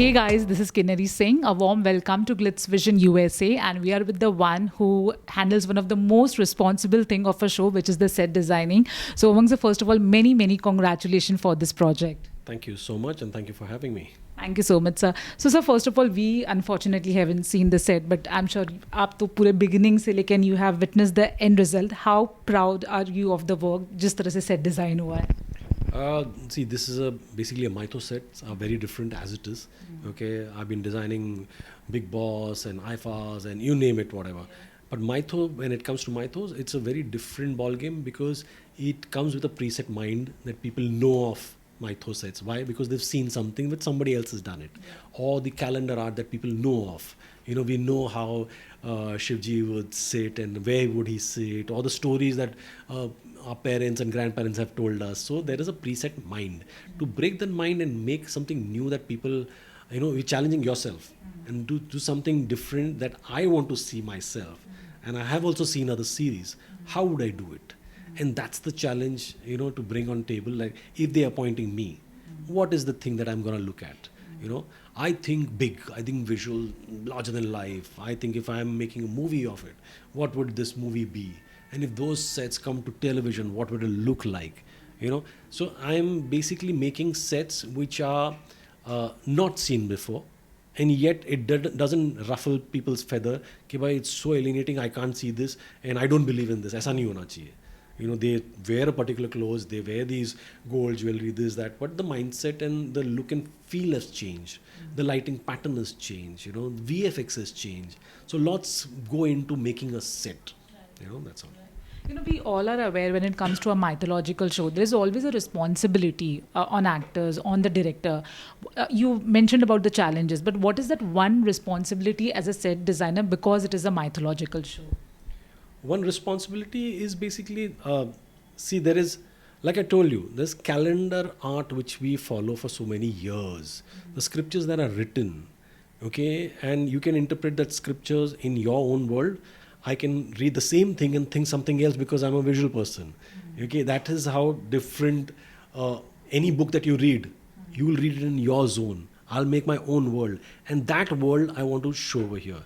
Hey guys, this is Kinnari Singh. A warm welcome to GlitzVisionUSA, and we are with the one who handles one of the most responsible thing of a show, which is the set designing. So, Omung sir, first of all, many congratulations for this project. Thank you so much, and thank you for having me. Thank you so much, sir. So, sir, first of all, we unfortunately haven't seen the set, but I'm sure आप तो पूरे beginning से लेकर you have witnessed the end result. How proud are you of the work जिस तरह से set design हुआ है? See, this is basically a mytho set, very different as it is. Okay, I've been designing Big Boss and IFAs and you name it, whatever. But mytho, when it comes to mythos, it's a very different ball game because it comes with a preset mind that people know of mytho sets. Why? Because they've seen something that somebody else has done it, or the calendar art that people know of. You know, we know how Shivji would sit and where would he sit, or the stories that our parents and grandparents have told us. So there is a preset mind. To break that mind and make something new that people, you know, you're challenging yourself and do something different that I want to see myself. And I have also seen other series. How would I do it? And that's the challenge, you know, to bring on table. Like if they are appointing me, what is the thing that I'm going to look at? You know, I think big, I think visual, larger than life. I think if I'm making a movie of it, what would this movie be? And if those sets come to television, what would it look like? You know, so I'm basically making sets which are not seen before, and yet it doesn't ruffle people's feather. कि भाई it's so alienating, I can't see this, and I don't believe in this. ऐसा नहीं होना चाहिए. You know, they wear a particular clothes, they wear these gold jewelry, this, that, but the mindset and the look and feel has changed. The lighting pattern has changed, you know, VFX has changed. So lots go into making a set. You know, that's all. You know, we all are aware when it comes to a mythological show, there is always a responsibility on actors, on the director. You mentioned about the challenges, but what is that one responsibility as a set designer because it is a mythological show? One responsibility is basically, see, there is, like I told you, there's calendar art which we follow for so many years. The scriptures that are written, okay, and you can interpret that scriptures in your own world. I can read the same thing and think something else because I'm a visual person. Okay, that is how different any book that you read, you will read it in your zone. I'll make my own world, and that world I want to show over here.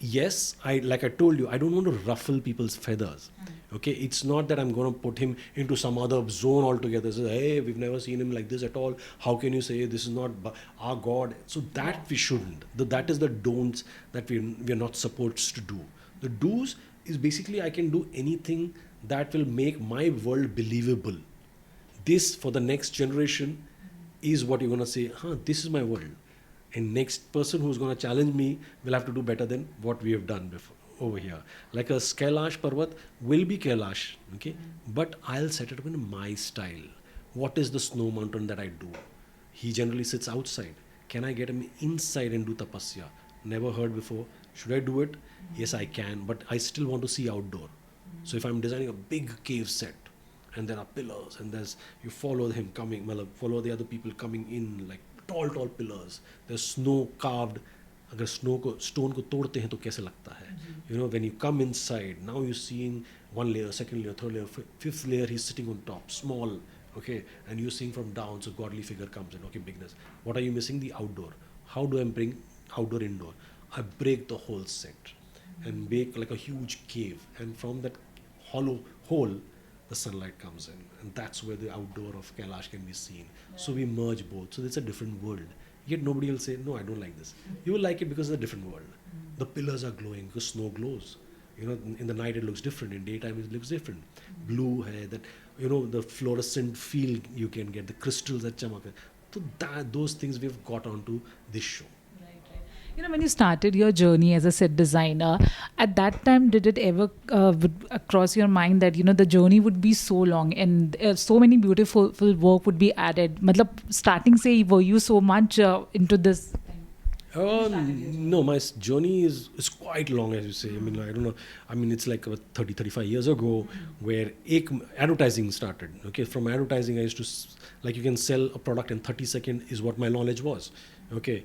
Yes, like I told you, I don't want to ruffle people's feathers. Okay, it's not that I'm going to put him into some other zone altogether. Say, hey, we've never seen him like this at all. How can you say this is not our God? So that we shouldn't. That is the don'ts that we're not supposed to do. The do's is basically I can do anything that will make my world believable. This for the next generation is what you're going to say, this is my world. And next person who's going to challenge me will have to do better than what we have done before over here. Like a Kailash Parvat will be Kailash, okay? But I'll set it up in my style. What is the snow mountain that I do? He generally sits outside. Can I get him inside and do tapasya? Never heard before. Should I do it? Yes, I can, but I still want to see outdoor. So if I'm designing a big cave set and there are pillars and you follow him coming, follow the other people coming in like tall pillars. There's snow carved. अगर stone को तोड़ते हैं तो कैसे लगता है? You know, when you come inside, now you're seeing one layer, second layer, third layer, fifth layer, he's sitting on top, small, okay, and you're seeing from down, so godly figure comes in, okay, bigness. What are you missing? The outdoor. How do I bring outdoor, indoor? I break the whole set and make like a huge cave, and from that hollow hole, the sunlight comes in, and that's where the outdoor of Kailash can be seen. Yeah. So we merge both. So it's a different world. Yet nobody will say, no, I don't like this. You will like it because it's a different world. The pillars are glowing because snow glows. You know, in the night it looks different. In daytime it looks different. Blue hai, that, you know, the fluorescent feel you can get, the crystals that chamak. So those things we've got onto this show. You know, when you started your journey as a set designer, at that time, did it ever cross your mind that, you know, the journey would be so long and so many beautiful work would be added? Matlab, starting say, were you so much into this? No, my journey is quite long, as you say. I mean, I don't know. I mean, it's like about 30, 35 years ago where advertising started. Okay, from advertising, I used to, like, you can sell a product in 30 seconds is what my knowledge was. Okay,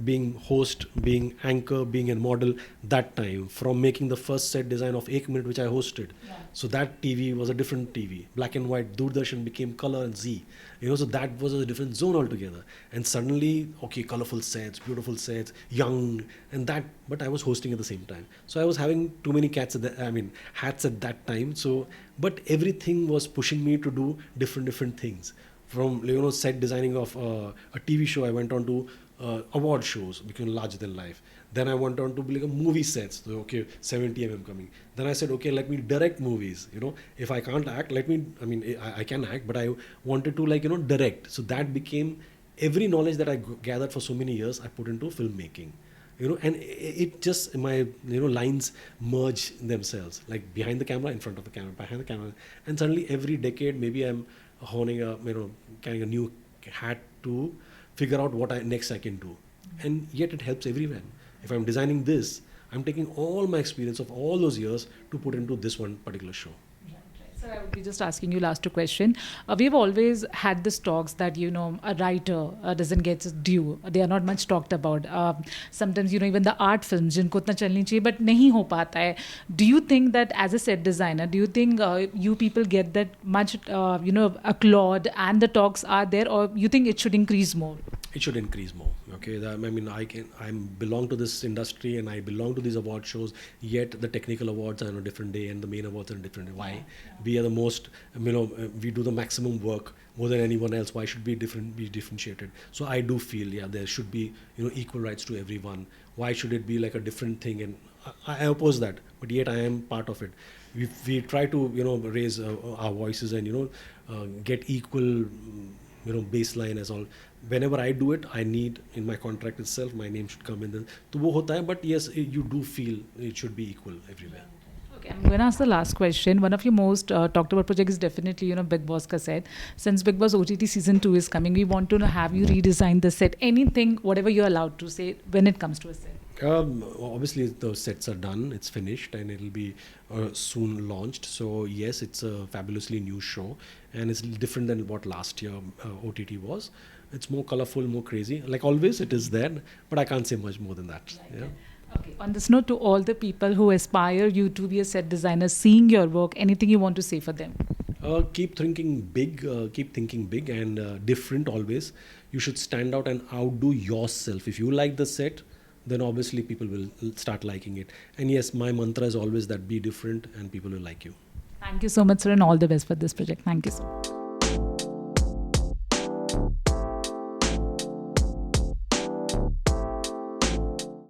being host, being anchor, being a model, that time, from making the first set design of 1 minute, which I hosted. Yeah. So that TV was a different TV. Black and white, Doordarshan became color and Z. So that was a different zone altogether. And suddenly, okay, colorful sets, beautiful sets, young, and that, but I was hosting at the same time. So I was having too many hats at that time. So, but everything was pushing me to do different things. From set designing of a TV show, I went on to award shows, became larger than life. Then I went on to be like a movie sets. So, okay, 70 coming. Then I said, okay, let me direct movies. If I can't act, I can act, but I wanted to direct. So that became every knowledge that I gathered for so many years, I put into filmmaking. And it just, my lines merge themselves, like behind the camera, in front of the camera, behind the camera, and suddenly every decade maybe I'm honing carrying a new hat to figure out what next I can do. And yet it helps everywhere. If I'm designing this, I'm taking all my experience of all those years to put into this one particular show. So I would be just asking you last two question. We've always had this talks that, a writer doesn't get his due. They are not much talked about. Sometimes, even the art films, जिनको उतना चलनी चाहिए, but नहीं हो पाता है. Do you think that as a set designer, do you think you people get that much, applaud and the talks are there, or you think it should increase more? It should increase more. Okay, I belong to this industry and I belong to these award shows. Yet the technical awards are on a different day and the main awards are on a different day. Why? Yeah. We are the most. We do the maximum work more than anyone else. Why should be differentiated? So I do feel, there should be equal rights to everyone. Why should it be like a different thing? And I oppose that, but yet I am part of it. We try to raise our voices and get equal baseline as all. Whenever I do it, I need in my contract itself, my name should come in. So वो होता है, but yes, you do feel it should be equal everywhere. Okay, I'm going to ask the last question. One of your most talked about projects is definitely, Big Boss ka set. Since Big Boss OTT season 2 is coming, we want to have you redesign the set. Anything, whatever you're allowed to say when it comes to a set. Obviously, the sets are done. It's finished and it'll be soon launched. So yes, it's a fabulously new show and it's different than what last year OTT was. It's more colorful, more crazy. Like always, it is there, but I can't say much more than that. Right. Yeah. Okay. On this note, to all the people who aspire you to be a set designer, seeing your work, anything you want to say for them? Keep thinking big. Keep thinking big and different always. You should stand out and outdo yourself. If you like the set, then obviously people will start liking it. And yes, my mantra is always that be different and people will like you. Thank you so much, sir, and all the best for this project. Thank you so much.